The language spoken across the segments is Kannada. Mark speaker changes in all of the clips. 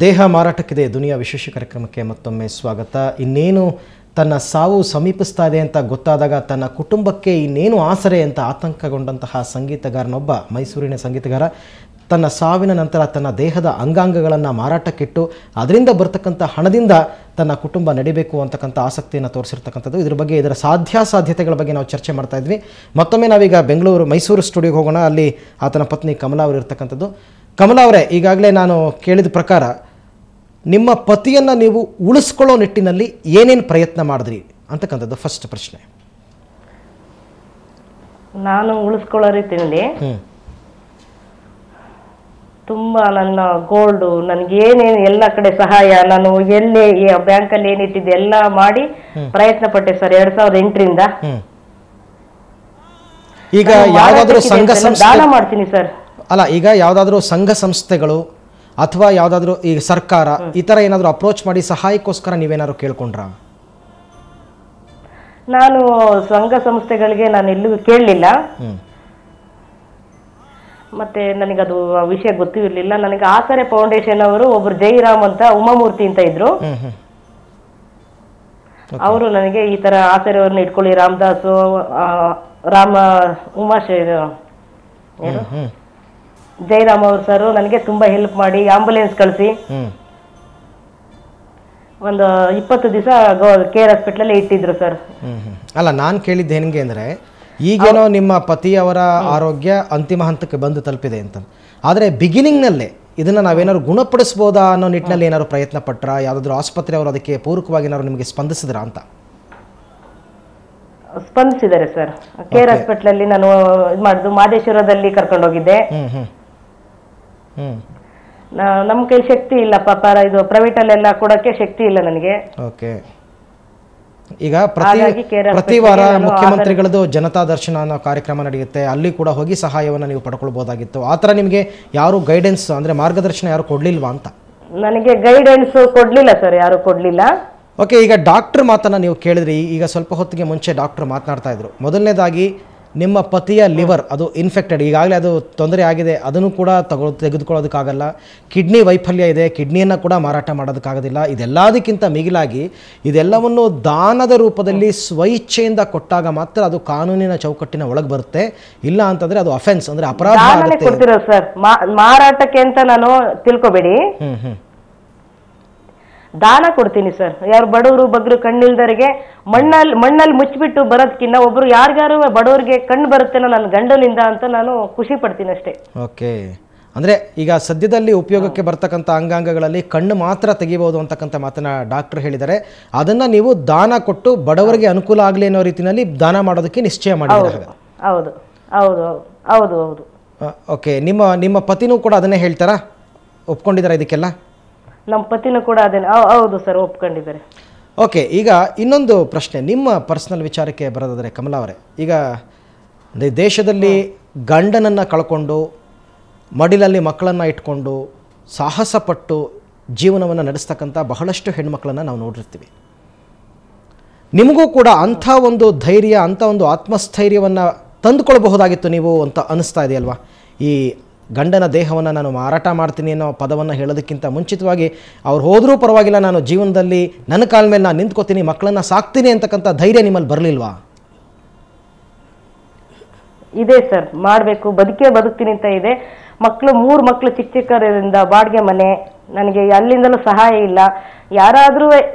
Speaker 1: ದೇಹ ಮಾರಾಟಕ್ಕಿದೆ ದುನಿಯಾ ವಿಶೇಷ ಕಾರ್ಯಕ್ರಮಕ್ಕೆ ಮತ್ತೊಮ್ಮೆ ಸ್ವಾಗತ. ಇನ್ನೇನು ತನ್ನ ಸಾವು ಸಮೀಪಿಸ್ತಾ ಇದೆ ಅಂತ ಗೊತ್ತಾದಾಗ ತನ್ನ ಕುಟುಂಬಕ್ಕೆ ಇನ್ನೇನು ಆಸರೆ ಅಂತ ಆತಂಕಗೊಂಡಂತಹ ಸಂಗೀತಗಾರನೊಬ್ಬ, ಮೈಸೂರಿನ ಸಂಗೀತಗಾರ, ತನ್ನ ಸಾವಿನ ನಂತರ ತನ್ನ ದೇಹದ ಅಂಗಾಂಗಗಳನ್ನು ಮಾರಾಟಕ್ಕಿಟ್ಟು ಅದರಿಂದ ಬರ್ತಕ್ಕಂಥ ಹಣದಿಂದ ತನ್ನ ಕುಟುಂಬ ನಡಿಬೇಕು ಅಂತಕ್ಕಂಥ ಆಸಕ್ತಿಯನ್ನು ತೋರಿಸಿರ್ತಕ್ಕಂಥದ್ದು. ಇದ್ರ ಬಗ್ಗೆ, ಇದರ ಸಾಧ್ಯತೆಗಳ ಬಗ್ಗೆ ನಾವು ಚರ್ಚೆ ಮಾಡ್ತಾ ಇದ್ವಿ. ಮತ್ತೊಮ್ಮೆ ನಾವೀಗ ಮೈಸೂರು ಸ್ಟುಡಿಯೋಗೆ ಹೋಗೋಣ. ಅಲ್ಲಿ ಆತನ ಪತ್ನಿ ಕಮಲಾ ಅವರು ಇರ್ತಕ್ಕಂಥದ್ದು. ಕಮಲಾ ಅವರೇ, ಈಗಾಗಲೇ ನಾನು ಕೇಳಿದ ಪ್ರಕಾರ ನಿಮ್ಮ ಪತಿಯನ್ನು ನೀವು ಉಳಿಸ್ಕೊಳ್ಳೋ ನಿಟ್ಟಿನಲ್ಲಿ ಏನೇನು ಪ್ರಯತ್ನ ಮಾಡಿದ್ರಿ ಅಂತಕ್ಕಂಥದ್ದು ಫಸ್ಟ್ ಪ್ರಶ್ನೆ.
Speaker 2: ನಾನು ಉಳಿಸ್ಕೊಳ್ಳೋ ರೀತಿಯಲ್ಲಿ ತುಂಬಾ ನನ್ನ ಗೋಲ್ಡು, ನನಗೇನೇನು ಎಲ್ಲ ಕಡೆ ಸಹಾಯ, ನಾನು ಎಲ್ಲಿ ಬ್ಯಾಂಕಲ್ಲಿ ಏನಿಟ್ಟಿದ್ದೆ ಎಲ್ಲ ಮಾಡಿ ಪ್ರಯತ್ನ ಪಟ್ಟೆ ಸರ್ 2008ರಿಂದ.
Speaker 1: ಈಗ ಯಾವುದಾದ್ರೂ ಸಂಘ ಸಂಸ್ಥೆ
Speaker 2: ದಾನ ಮಾಡ್ತೀನಿ ಸರ್.
Speaker 1: ಅಲ್ಲ, ಈಗ ಯಾವುದಾದ್ರೂ ಸಂಘ ಸಂಸ್ಥೆಗಳು ಅಥವಾ ಯಾವುದಾದ್ರೂ ಈಗ ಸರ್ಕಾರ ಈ ಥರ ಏನಾದರೂ ಅಪ್ರೋಚ್ ಮಾಡಿ ಸಹಾಯಕ್ಕೋಸ್ಕರ ನೀವೇನಾದ್ರು ಕೇಳ್ಕೊಂಡ್ರಾ?
Speaker 2: ನಾನು ಸಂಘ ಸಂಸ್ಥೆಗಳಿಗೆ ನಾನು ಎಲ್ಲೂ ಕೇಳಲಿಲ್ಲ. ಮತ್ತೆ ನನಗದು ವಿಷಯ ಗೊತ್ತಿರಲಿಲ್ಲ. ನನಗೆ ಆಸರೆ ಫೌಂಡೇಶನ್ ಅವರು ಒಬ್ರು ಜೈರಾಮ್ ಅಂತ, ಉಮಾಮೂರ್ತಿ ಅಂತ ಇದ್ರು. ಅವರು ನನಗೆ ಈ ತರ ಆಸರೆಯವ್ರನ್ನ ಇಟ್ಕೊಳ್ಳಿ, ರಾಮದಾಸು, ಜೈರಾಮ್ ಅವ್ರು ಸರ್ ನನಗೆ ತುಂಬಾ ಹೆಲ್ಪ್ ಮಾಡಿ ಆಂಬುಲೆನ್ಸ್ ಕಳಿಸಿ ಒಂದು 20 ದಿವಸ ಕೇರ್ ಹಾಸ್ಪಿಟಲ್ ಇಟ್ಟಿದ್ರು ಸರ್.
Speaker 1: ಅಲ್ಲ, ನಾನು ಕೇಳಿದ್ದು ಹೆಂಗೆ ಅಂದರೆ, ಈಗೇನೋ ನಿಮ್ಮ ಪತಿಯವರ ಆರೋಗ್ಯ ಅಂತಿಮ ಹಂತಕ್ಕೆ ಬಂದು ತಲುಪಿದೆ ಅಂತ, ಆದರೆ ಬಿಗಿನಿಂಗ್ನಲ್ಲೇ ಇದನ್ನು ನಾವೇನಾದ್ರು ಗುಣಪಡಿಸ್ಬೋದಾ ಅನ್ನೋ ನಿಟ್ಟಿನಲ್ಲಿ ಏನಾದ್ರು ಪ್ರಯತ್ನ ಪಟ್ರಾ? ಯಾವುದಾದ್ರೂ ಆಸ್ಪತ್ರೆ ಅವರು ಅದಕ್ಕೆ ಪೂರಕವಾಗಿ ಏನಾದ್ರು ನಿಮಗೆ ಸ್ಪಂದಿಸಿದ್ರಾ ಅಂತ?
Speaker 2: ಸ್ಪಂದಿಸಿದ್ದಾರೆ ಸರ್. ಕೇರ್ ಹಾಸ್ಪಿಟಲ್ ಅಲ್ಲಿ ನಾನು ಇದು ಮಾಡಿದ್ದು, ಮಾದೇಶ್ವರದಲ್ಲಿ ಕರ್ಕೊಂಡೋಗಿದ್ದೆ. ನಮ್ಮ ಕೈ ಶಕ್ತಿ ಇಲ್ಲ ಪಾಪ, ಇದು ಪ್ರೈವೇಟ್ ಅಲ್ಲೆಲ್ಲ ಕೊಡಕ್ಕೆ ಶಕ್ತಿ ಇಲ್ಲ ನನಗೆ.
Speaker 1: ಓಕೆ. ಈಗ ಪ್ರತಿ ವಾರ ಮುಖ್ಯಮಂತ್ರಿಗಳದ್ದು ಜನತಾ ದರ್ಶನ ಅನ್ನೋ ಕಾರ್ಯಕ್ರಮ ನಡೆಯುತ್ತೆ, ಅಲ್ಲಿ ಕೂಡ ಹೋಗಿ ಸಹಾಯವನ್ನು ನೀವು ಪಡ್ಕೊಳ್ಬೋದಾಗಿತ್ತು. ಆ ಥರ ನಿಮಗೆ ಯಾರು ಗೈಡೆನ್ಸ್ ಅಂದರೆ ಮಾರ್ಗದರ್ಶನ ಯಾರು ಕೊಡ್ಲಿಲ್ವಾ ಅಂತ?
Speaker 2: ನನಗೆ ಗೈಡೆನ್ಸ್ ಕೊಡ್ಲಿಲ್ಲ ಸರ್, ಯಾರು ಕೊಡ್ಲಿಲ್ಲ.
Speaker 1: ಓಕೆ. ಈಗ ಡಾಕ್ಟರ್ ಮಾತನ್ನು ನೀವು ಕೇಳಿದ್ರಿ. ಈಗ ಸ್ವಲ್ಪ ಹೊತ್ತಿಗೆ ಮುಂಚೆ ಡಾಕ್ಟರ್ ಮಾತನಾಡ್ತಾ ಇದ್ರು. ಮೊದಲನೇದಾಗಿ ನಿಮ್ಮ ಪತಿಯ ಲಿವರ್ ಅದು ಇನ್ಫೆಕ್ಟೆಡ್, ಈಗಾಗಲೇ ಅದು ತೊಂದರೆ ಆಗಿದೆ, ಅದನ್ನು ಕೂಡ ತೆಗೆದುಕೊಳ್ಳೋದಕ್ಕಾಗಲ್ಲ. ಕಿಡ್ನಿ ವೈಫಲ್ಯ ಇದೆ, ಕಿಡ್ನಿಯನ್ನು ಕೂಡ ಮಾರಾಟ ಮಾಡೋದಕ್ಕಾಗೋದಿಲ್ಲ. ಇದೆಲ್ಲದಕ್ಕಿಂತ ಮಿಗಿಲಾಗಿ ಇದೆಲ್ಲವನ್ನು ದಾನದ ರೂಪದಲ್ಲಿ ಸ್ವಇಚ್ಛೆಯಿಂದ ಕೊಟ್ಟಾಗ ಮಾತ್ರ ಅದು ಕಾನೂನಿನ ಚೌಕಟ್ಟಿನ ಒಳಗೆ ಬರುತ್ತೆ. ಇಲ್ಲ ಅಂತಂದ್ರೆ ಅದು ಅಫೆನ್ಸ್, ಅಂದ್ರೆ ಅಪರಾಧ ಆಗುತ್ತೆ
Speaker 2: ಸರ್. ಮಾರಾಟಕ್ಕೆ ಅಂತ ನಾನು ತಿಳ್ಕೊಬೇಡಿ, ದಾನ ಕೊಡ್ತೀನಿ ಸರ್. ಯಾರು ಬಡವರು ಬಗ್ರು ಕಣ್ಣಿಲ್ದರಿಗೆ ಮಣ್ಣಲ್ಲಿ ಮುಚ್ಚಿಬಿಟ್ಟು ಬರೋದಕ್ಕಿಂತ ಒಬ್ರು ಯಾರಿಗಾರು ಬಡವರಿಗೆ ಕಣ್ಣು ಬರುತ್ತೇನೋ ನನ್ನ ಗಂಡನಿಂದ ಅಂತ ನಾನು ಖುಷಿ ಪಡ್ತೀನಿ ಅಷ್ಟೇ.
Speaker 1: ಓಕೆ. ಅಂದರೆ ಈಗ ಸದ್ಯದಲ್ಲಿ ಉಪಯೋಗಕ್ಕೆ ಬರ್ತಕ್ಕಂಥ ಅಂಗಾಂಗಗಳಲ್ಲಿ ಕಣ್ಣು ಮಾತ್ರ ತೆಗಿಬಹುದು ಅಂತಕ್ಕಂಥ ಮಾತನ್ನ ಡಾಕ್ಟರ್ ಹೇಳಿದ್ದಾರೆ. ಅದನ್ನ ನೀವು ದಾನ ಕೊಟ್ಟು ಬಡವರಿಗೆ ಅನುಕೂಲ ಆಗಲಿ ಅನ್ನೋ ರೀತಿಯಲ್ಲಿ ದಾನ ಮಾಡೋದಕ್ಕೆ ನಿಶ್ಚಯ ಮಾಡಿದ್ದಾರೆ.
Speaker 2: ಹೌದು ಹೌದು ಹೌದು ಹೌದು.
Speaker 1: ಓಕೆ. ನಿಮ್ಮ ಪತಿನೂ ಕೂಡ ಅದನ್ನೇ ಹೇಳ್ತಾರಾ? ಒಪ್ಕೊಂಡಿದ್ದಾರೆ ಇದಕ್ಕೆಲ್ಲ?
Speaker 2: ನಮ್ಮ ಪತಿನೂ ಕೂಡ ಅದೇನು? ಹೌದು ಸರ್, ಒಪ್ಕೊಂಡಿದ್ದಾರೆ.
Speaker 1: ಓಕೆ. ಈಗ ಇನ್ನೊಂದು ಪ್ರಶ್ನೆ, ನಿಮ್ಮ ಪರ್ಸನಲ್ ವಿಚಾರಕ್ಕೆ ಬರೋದಾದರೆ ಕಮಲಾ ಅವರೇ, ಈಗ ದೇಶದಲ್ಲಿ ಗಂಡನನ್ನು ಕಳ್ಕೊಂಡು ಮಡಿಲಲ್ಲಿ ಮಕ್ಕಳನ್ನು ಇಟ್ಕೊಂಡು ಸಾಹಸಪಟ್ಟು ಜೀವನವನ್ನು ನಡೆಸ್ತಕ್ಕಂಥ ಬಹಳಷ್ಟು ಹೆಣ್ಮಕ್ಳನ್ನು ನಾವು ನೋಡಿರ್ತೀವಿ. ನಿಮಗೂ ಕೂಡ ಅಂಥ ಒಂದು ಧೈರ್ಯ, ಅಂಥ ಒಂದು ಆತ್ಮಸ್ಥೈರ್ಯವನ್ನು ತಂದುಕೊಳ್ಬಹುದಾಗಿತ್ತು ನೀವು ಅಂತ ಅನ್ನಿಸ್ತಾ ಇದೆಯಲ್ವಾ? ಈ ಗಂಡನ ದೇಹವನ್ನು ನಾನು ಮಾರಾಟ ಮಾಡ್ತೀನಿ ಅನ್ನೋ ಪದವನ್ನು ಹೇಳೋದಕ್ಕಿಂತ ಮುಂಚಿತವಾಗಿ ಅವ್ರು ಹೋದರೂ ಪರವಾಗಿಲ್ಲ, ನಾನು ಜೀವನದಲ್ಲಿ ನನ್ನ ಕಾಲ ಮೇಲೆ ನಾನು ನಿಂತ್ಕೋತೀನಿ, ಮಕ್ಕಳನ್ನು ಸಾಕ್ತೀನಿ ಅಂತಕ್ಕಂಥ ಧೈರ್ಯ ನಿಮ್ಮಲ್ಲಿ ಬರಲಿಲ್ವಾ?
Speaker 2: ಇದೆ ಸರ್, ಮಾಡಬೇಕು, ಬದುಕ್ತೀನಿ ಅಂತ ಇದೆ. ಮಕ್ಕಳು 3 ಮಕ್ಕಳು ಚಿಕ್ಕರಿಂದ ಬಾಡಿಗೆ ಮನೆ, ನನಗೆ ಅಲ್ಲಿಂದಲೂ ಸಹಾಯ ಇಲ್ಲ. ಯಾರಾದರೂ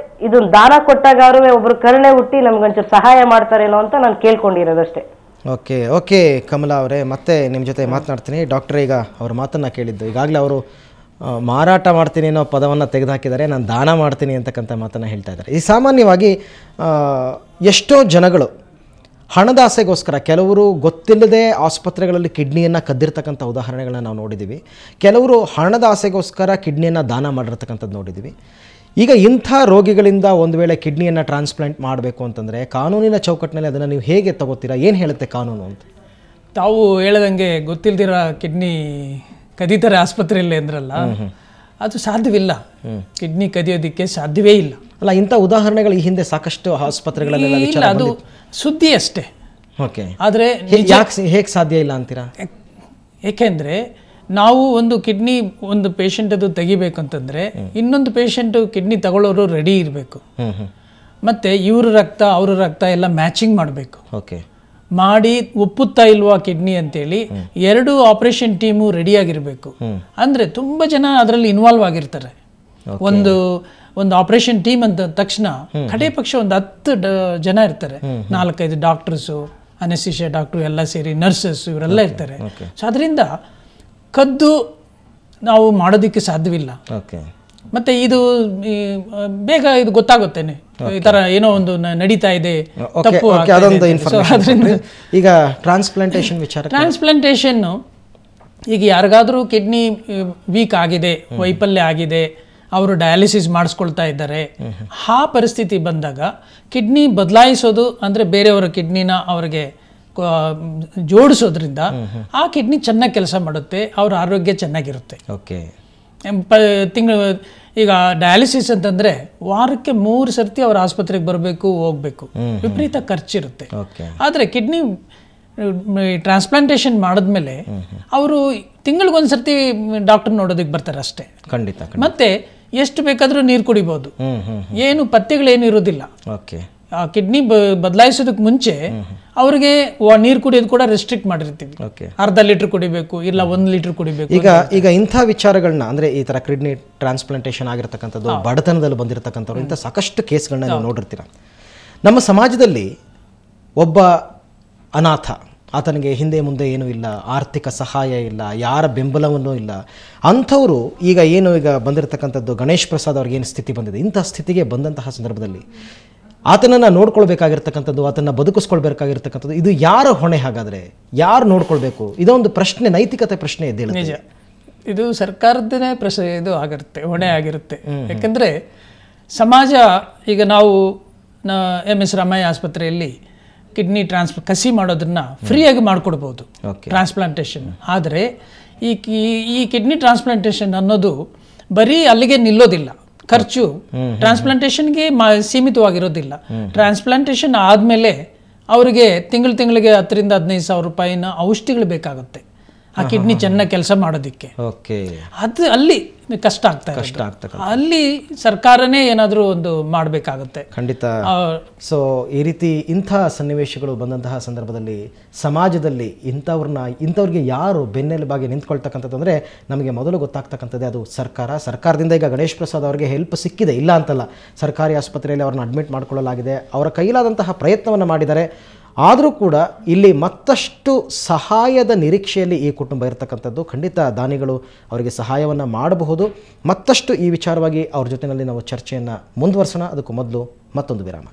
Speaker 2: ಇದು ದಾನ ಕೊಟ್ಟಾಗಾರು ಒಬ್ರು ಕರುಣೆ ಹುಟ್ಟಿ ನಮ್ಗೊಂಚೂರು ಸಹಾಯ ಮಾಡ್ತಾರೇನೋ ಅಂತ ನಾನು ಕೇಳ್ಕೊಂಡಿರೋದಷ್ಟೇ.
Speaker 1: ಓಕೆ. ಓಕೆ ಕಮಲಾ ಅವರೇ, ಮತ್ತೆ ನಿಮ್ಮ ಜೊತೆ ಮಾತನಾಡ್ತೀನಿ. ಡಾಕ್ಟರ್ ಈಗ ಅವ್ರ ಮಾತನ್ನು ಕೇಳಿದ್ದು, ಈಗಾಗಲೇ ಅವರು ಮಾರಾಟ ಮಾಡ್ತೀನಿ ಅನ್ನೋ ಪದವನ್ನು ತೆಗೆದುಹಾಕಿದ್ದಾರೆ, ನಾನು ದಾನ ಮಾಡ್ತೀನಿ ಅಂತಕ್ಕಂಥ ಮಾತನ್ನು ಹೇಳ್ತಾ ಇದ್ದಾರೆ. ಈ ಸಾಮಾನ್ಯವಾಗಿ ಎಷ್ಟೋ ಜನಗಳು ಹಣದ ಆಸೆಗೋಸ್ಕರ, ಕೆಲವರು ಗೊತ್ತಿಲ್ಲದೆ ಆಸ್ಪತ್ರೆಗಳಲ್ಲಿ ಕಿಡ್ನಿಯನ್ನು ಕದ್ದಿರ್ತಕ್ಕಂಥ ಉದಾಹರಣೆಗಳನ್ನ ನಾವು ನೋಡಿದ್ದೀವಿ. ಕೆಲವರು ಹಣದ ಆಸೆಗೋಸ್ಕರ ಕಿಡ್ನಿಯನ್ನು ದಾನ ಮಾಡಿರ್ತಕ್ಕಂಥದ್ದು ನೋಡಿದ್ದೀವಿ. ಈಗ ಇಂಥ ರೋಗಿಗಳಿಂದ ಒಂದು ವೇಳೆ ಕಿಡ್ನಿಯನ್ನು ಟ್ರಾನ್ಸ್ಪ್ಲಾಂಟ್ ಮಾಡಬೇಕು ಅಂತಂದರೆ ಕಾನೂನಿನ ಚೌಕಟ್ಟಿನಲ್ಲಿ ಅದನ್ನು ನೀವು ಹೇಗೆ ತಗೋತೀರಾ? ಏನು ಹೇಳುತ್ತೆ ಕಾನೂನು ಅಂತ?
Speaker 3: ತಾವು ಹೇಳದಂಗೆ ಗೊತ್ತಿಲ್ದಿರೋ ಕಿಡ್ನಿ ಕದೀತಾರೆ ಆಸ್ಪತ್ರೆಯಲ್ಲಿ ಅಂದ್ರಲ್ಲ, ಅದು ಸಾಧ್ಯವಿಲ್ಲ. ಕಿಡ್ನಿ ಕದಿಯೋದಕ್ಕೆ ಸಾಧ್ಯವೇ ಇಲ್ಲ.
Speaker 1: ಅಲ್ಲ, ಇಂಥ ಉದಾಹರಣೆಗಳು ಈ ಹಿಂದೆ ಸಾಕಷ್ಟು ಆಸ್ಪತ್ರೆಗಳಲ್ಲೆಲ್ಲ ವಿಚಾರ
Speaker 3: ಅದು ಸುದ್ದಿ ಅಷ್ಟೇ.
Speaker 1: ಓಕೆ.
Speaker 3: ಆದರೆ
Speaker 1: ಹೇಗೆ ಸಾಧ್ಯ ಇಲ್ಲ ಅಂತೀರಾ?
Speaker 3: ಏಕೆಂದರೆ ನಾವು ಒಂದು ಕಿಡ್ನಿ ಒಂದು ಪೇಷಂಟ್ ಅದು ತೆಗಿಬೇಕಂತಂದ್ರೆ ಇನ್ನೊಂದು ಪೇಷಂಟ್ ಕಿಡ್ನಿ ತಗೊಳ್ಳೋರು ರೆಡಿ ಇರಬೇಕು. ಮತ್ತೆ ಇವ್ರ ರಕ್ತ ಅವ್ರ ರಕ್ತ ಎಲ್ಲ ಮ್ಯಾಚಿಂಗ್ ಮಾಡಬೇಕು.
Speaker 1: ಓಕೆ,
Speaker 3: ಮಾಡಿ ಒಪ್ಪುತ್ತಾ ಇಲ್ವಾ ಕಿಡ್ನಿ ಅಂತೇಳಿ 2 ಆಪರೇಷನ್ ಟೀಮು ರೆಡಿಯಾಗಿರ್ಬೇಕು. ಅಂದ್ರೆ ತುಂಬಾ ಜನ ಅದರಲ್ಲಿ ಇನ್ವಾಲ್ವ್ ಆಗಿರ್ತಾರೆ. ಒಂದು ಆಪರೇಷನ್ ಟೀಮ್ ಅಂತ ತಕ್ಷಣ ಕಡೆ ಪಕ್ಷ ಒಂದು 10 ಜನ ಇರ್ತಾರೆ. 4-5 ಡಾಕ್ಟರ್ಸು, ಅನೆಸ್ಟಿಷಿಯಾ ಡಾಕ್ಟ್ರು ಎಲ್ಲ ಸೇರಿ, ನರ್ಸಸ್ ಇವರೆಲ್ಲ ಇರ್ತಾರೆ. ಸೊ ಅದರಿಂದ ಕದ್ದು ನಾವು ಮಾಡೋದಕ್ಕೆ ಸಾಧ್ಯವಿಲ್ಲ. ಮತ್ತೆ ಇದು ಬೇಗ ಇದು ಗೊತ್ತಾಗುತ್ತೇನೆ, ಈ ತರ ಏನೋ ಒಂದು ನಡೀತಾ ಇದೆ, ತಪ್ಪು.
Speaker 1: ಈಗ ಟ್ರಾನ್ಸ್ಪ್ಲಾಂಟೇಷನ್ ವಿಚಾರ,
Speaker 3: ಟ್ರಾನ್ಸ್ಪ್ಲಾಂಟೇಷನ್ ಈಗ ಯಾರಿಗಾದ್ರೂ ಕಿಡ್ನಿ ವೀಕ್ ಆಗಿದೆ, ವೈಫಲ್ಯ ಆಗಿದೆ, ಅವರು ಡಯಾಲಿಸಿಸ್ ಮಾಡಿಸ್ಕೊಳ್ತಾ ಇದ್ದಾರೆ, ಆ ಪರಿಸ್ಥಿತಿ ಬಂದಾಗ ಕಿಡ್ನಿ ಬದಲಾಯಿಸೋದು ಅಂದರೆ ಬೇರೆಯವರ ಕಿಡ್ನಿನ ಅವರಿಗೆ ಜೋಡಿಸೋದ್ರಿಂದ ಆ ಕಿಡ್ನಿ ಚೆನ್ನಾಗಿ ಕೆಲಸ ಮಾಡುತ್ತೆ, ಅವ್ರ ಆರೋಗ್ಯ ಚೆನ್ನಾಗಿರುತ್ತೆ.
Speaker 1: ಓಕೆ,
Speaker 3: ತಿಂಗಳು ಈಗ ಡಯಾಲಿಸಿಸ್ ಅಂತಂದ್ರೆ ವಾರಕ್ಕೆ 3 ಸರ್ತಿ ಅವ್ರ ಆಸ್ಪತ್ರೆಗೆ ಬರಬೇಕು, ಹೋಗ್ಬೇಕು, ವಿಪರೀತ ಖರ್ಚಿರುತ್ತೆ. ಆದರೆ ಕಿಡ್ನಿ ಟ್ರಾನ್ಸ್ಪ್ಲಾಂಟೇಷನ್ ಮಾಡಿದ್ಮೇಲೆ ಅವರು ತಿಂಗಳಿಗೊಂದ್ಸರ್ತಿ ಡಾಕ್ಟರ್ ನೋಡೋದಕ್ಕೆ ಬರ್ತಾರೆ ಅಷ್ಟೇ.
Speaker 1: ಖಂಡಿತ.
Speaker 3: ಮತ್ತೆ ಎಷ್ಟು ಬೇಕಾದ್ರೂ ನೀರು ಕುಡಿಬಹುದು, ಏನು ಪಥ್ಯಗಳೇನು ಇರೋದಿಲ್ಲ. ಕಿಡ್ನಿ ಬದಲಾಯಿಸೋದಕ್ಕೆ ಮುಂಚೆ ಅವ್ರಿಗೆ ನೀರು ಕುಡಿಯೋದು ಕೂಡ ರೆಸ್ಟ್ರಿಕ್ಟ್ ಮಾಡಿರ್ತೀವಿ. ಅರ್ಧ ಲೀಟರ್ ಕುಡಿಬೇಕು, ಇಲ್ಲ 1 ಲೀಟರ್ ಕುಡಿಬೇಕು.
Speaker 1: ಈಗ ಇಂಥ ವಿಚಾರಗಳನ್ನ ಅಂದ್ರೆ ಈ ತರ ಕಿಡ್ನಿ ಟ್ರಾನ್ಸ್ಪ್ಲಾಂಟೇಷನ್ ಆಗಿರ್ತಕ್ಕಂಥದ್ದು, ಬಡತನದಲ್ಲಿ ಬಂದಿರತಕ್ಕಂಥವ್ರು, ಇಂಥ ಸಾಕಷ್ಟು ಕೇಸ್ಗಳನ್ನ ನೀವು ನೋಡಿರ್ತೀರ. ನಮ್ಮ ಸಮಾಜದಲ್ಲಿ ಒಬ್ಬ ಅನಾಥ, ಆತನಿಗೆ ಹಿಂದೆ ಮುಂದೆ ಏನೂ ಇಲ್ಲ, ಆರ್ಥಿಕ ಸಹಾಯ ಇಲ್ಲ, ಯಾರ ಬೆಂಬಲವನ್ನೂ ಇಲ್ಲ. ಅಂಥವರು ಈಗ ಬಂದಿರತಕ್ಕಂಥದ್ದು ಗಣೇಶ್ ಪ್ರಸಾದ್ ಅವ್ರಿಗೆ ಏನು ಸ್ಥಿತಿ ಬಂದಿದೆ, ಇಂಥ ಸ್ಥಿತಿಗೆ ಬಂದಂತಹ ಸಂದರ್ಭದಲ್ಲಿ ಆತನನ್ನು ನೋಡ್ಕೊಳ್ಬೇಕಾಗಿರ್ತಕ್ಕಂಥದ್ದು, ಆತನ್ನು ಬದುಕಿಸ್ಕೊಳ್ಬೇಕಾಗಿರ್ತಕ್ಕಂಥದ್ದು, ಇದು ಯಾರ ಹೊಣೆ? ಹಾಗಾದರೆ ಯಾರು ನೋಡ್ಕೊಳ್ಬೇಕು? ಇದೊಂದು ಪ್ರಶ್ನೆ, ನೈತಿಕತೆ ಪ್ರಶ್ನೆ ಎದ್ದೇಳುತ್ತೆ.
Speaker 3: ನಿಜ, ಇದು ಸರ್ಕಾರದೇ ಇದು ಆಗಿರುತ್ತೆ, ಹೊಣೆ ಆಗಿರುತ್ತೆ. ಯಾಕಂದರೆ ಸಮಾಜ, ಈಗ ನಾವು MS ರಾಮಯ್ಯ ಆಸ್ಪತ್ರೆಯಲ್ಲಿ ಕಿಡ್ನಿ ಕಸಿ ಮಾಡೋದನ್ನ ಫ್ರೀಯಾಗಿ ಮಾಡಿಕೊಡ್ಬೋದು, ಟ್ರಾನ್ಸ್ಪ್ಲಾಂಟೇಷನ್. ಆದರೆ ಈ ಕಿಡ್ನಿ ಟ್ರಾನ್ಸ್ಪ್ಲಾಂಟೇಷನ್ ಅನ್ನೋದು ಬರೀ ಅಲ್ಲಿಗೆ ನಿಲ್ಲೋದಿಲ್ಲ. ಖರ್ಚು ಟ್ರಾನ್ಸ್ಪ್ಲಾಂಟೇಷನ್ಗೆ ಸೀಮಿತವಾಗಿರೋದಿಲ್ಲ. ಟ್ರಾನ್ಸ್ಪ್ಲಾಂಟೇಷನ್ ಆದಮೇಲೆ ಅವರಿಗೆ ತಿಂಗಳಿಗೆ 10,000 ರಿಂದ 15,000 ರೂಪಾಯಿನ ಔಷಧಿಗಳು ಬೇಕಾಗುತ್ತೆ ಆ ಕಿಡ್ನಿ ಚೆನ್ನಾಗಿ ಕೆಲಸ ಮಾಡೋದಕ್ಕೆ. ಅದು ಅಲ್ಲಿ ಕಷ್ಟ ಆಗ್ತಾ ಅಲ್ಲಿ ಸರ್ಕಾರನೇ ಏನಾದರೂ ಒಂದು ಮಾಡಬೇಕಾಗುತ್ತೆ.
Speaker 1: ಖಂಡಿತ. ಸೊ ಈ ರೀತಿ ಇಂಥ ಸನ್ನಿವೇಶಗಳು ಬಂದಂತಹ ಸಂದರ್ಭದಲ್ಲಿ ಸಮಾಜದಲ್ಲಿ ಇಂಥವ್ರಿಗೆ ಯಾರು ಬೆನ್ನೆಲುಬಾಗಿ ನಿಂತ್ಕೊಳ್ತಕ್ಕಂಥದ್ದು ಅಂದರೆ ನಮಗೆ ಮೊದಲು ಗೊತ್ತಾಗ್ತಕ್ಕಂಥದ್ದೇ ಅದು ಸರ್ಕಾರದಿಂದ. ಈಗ ಗಣೇಶ್ ಪ್ರಸಾದ್ ಅವರಿಗೆ ಹೆಲ್ಪ್ ಸಿಕ್ಕಿದೆ, ಇಲ್ಲ ಅಂತಲ್ಲ. ಸರ್ಕಾರಿ ಆಸ್ಪತ್ರೆಯಲ್ಲಿ ಅವ್ರನ್ನ ಅಡ್ಮಿಟ್ ಮಾಡಿಕೊಳ್ಳಲಾಗಿದೆ, ಅವರ ಕೈಲಾದಂತಹ ಪ್ರಯತ್ನವನ್ನು ಮಾಡಿದ್ದಾರೆ. ಆದರೂ ಕೂಡ ಇಲ್ಲಿ ಮತ್ತಷ್ಟು ಸಹಾಯದ ನಿರೀಕ್ಷೆಯಲ್ಲಿ ಈ ಕುಟುಂಬ ಇರತಕ್ಕಂಥದ್ದು. ಖಂಡಿತ ದಾನಿಗಳು ಅವರಿಗೆ ಸಹಾಯವನ್ನು ಮಾಡಬಹುದು. ಮತ್ತಷ್ಟು ಈ ವಿಚಾರವಾಗಿ ಅವ್ರ ಜೊತೆಯಲ್ಲಿ ನಾವು ಚರ್ಚೆಯನ್ನು ಮುಂದುವರಿಸೋಣ. ಅದಕ್ಕೂ ಮೊದಲು ಮತ್ತೊಂದು ವಿರಾಮ.